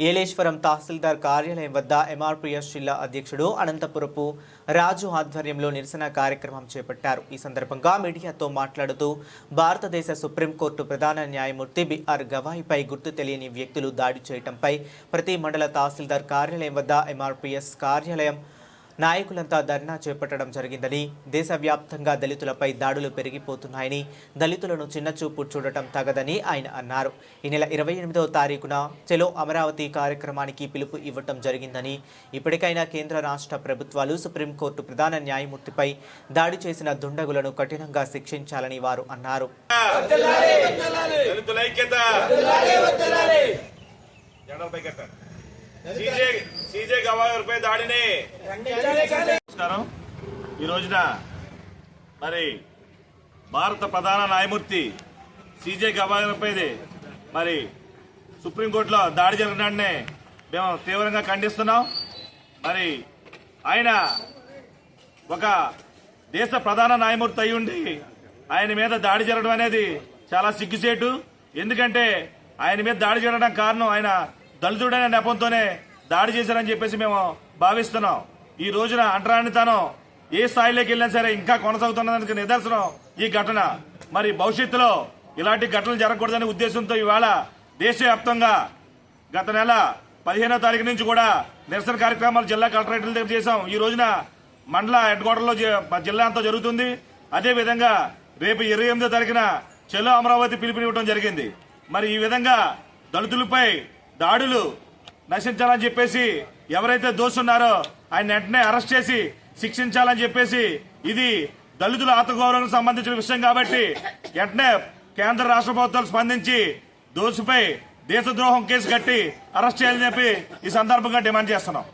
ఏలేశ్వరం తహసీల్దార్ కార్యాలయం వద్ద ఎంఆర్పీఎస్ జిల్లా అధ్యక్షుడు అనంతపురపు రాజు ఆధ్వర్యంలో నిరసన కార్యక్రమం చేపట్టారు. ఈ సందర్భంగా మీడియాతో మాట్లాడుతూ భారతదేశ సుప్రీంకోర్టు ప్రధాన న్యాయమూర్తి బిఆర్ గవాయిపై గుర్తు తెలియని వ్యక్తులు దాడి చేయడంపై ప్రతి మండల తహసీల్దార్ కార్యాలయం వద్ద ఎంఆర్పీఎస్ కార్యాలయం నాయకులంతా ధర్నా చేపట్టడం జరిగిందని, దేశవ్యాప్తంగా దళితులపై దాడులు పెరిగిపోతున్నాయని, దళితులను చిన్నచూపు చూడటం తగదని ఆయన అన్నారు. ఈ నెల 28వ తారీఖున చెలో అమరావతి కార్యక్రమానికి పిలుపు ఇవ్వటం జరిగిందని, ఇప్పటికైనా కేంద్ర రాష్ట్ర ప్రభుత్వాలు సుప్రీంకోర్టు ప్రధాన న్యాయమూర్తిపై దాడి చేసిన దుండగులను కఠినంగా శిక్షించాలని వారు అన్నారు. సీజే గవాయిపై దాడిని నమస్కారం. ఈ రోజున మరి భారత ప్రధాన న్యాయమూర్తి సీజే గవాయిపై మరి సుప్రీంకోర్టులో దాడి జరిగిననే మేము తీవ్రంగా ఖండిస్తున్నాం. మరి ఆయన ఒక దేశ ప్రధాన న్యాయమూర్తి అయి ఉండి ఆయన మీద దాడి జరగడం అనేది చాలా సిగ్గుచేటు. ఎందుకంటే ఆయన మీద దాడి జరగడం కారణం ఆయన దళితుడైన నెపంతోనే దాడి చేశారని చెప్పేసి మేము భావిస్తున్నాం. ఈ రోజున అంటరానితనం ఏ స్థాయిలోకి వెళ్ళినా సరే ఇంకా కొనసాగుతున్నదానికి నిదర్శనం ఈ ఘటన. మరి భవిష్యత్తులో ఇలాంటి ఘటనలు జరగకూడదనే ఉద్దేశంతో ఇవాళ దేశవ్యాప్తంగా గత నెల 15వ తారీఖు నుంచి కూడా నిరసన కార్యక్రమాలు జిల్లా కలెక్టరేట్ల దగ్గర చేశాం. ఈ రోజున మండల హెడ్ క్వార్టర్లో జిల్లా అంతా జరుగుతుంది. అదేవిధంగా రేపు 28వ తారీఖున చెలో అమరావతి పిలుపునివ్వడం జరిగింది. మరి ఈ విధంగా దళితులపై దాడులు నశించాలని చెప్పేసి ఎవరైతే దోషున్నారో ఆయన వెంటనే అరెస్ట్ చేసి శిక్షించాలని చెప్పేసి, ఇది దళితుల ఆత్మగౌరవానికి సంబంధించిన విషయం కాబట్టి వెంటనే కేంద్ర రాష్ట్ర ప్రభుత్వాలు స్పందించి దోషిపై దేశద్రోహం కేసు కట్టి అరెస్ట్ చేయాలని చెప్పి ఈ సందర్భంగా డిమాండ్ చేస్తున్నాం.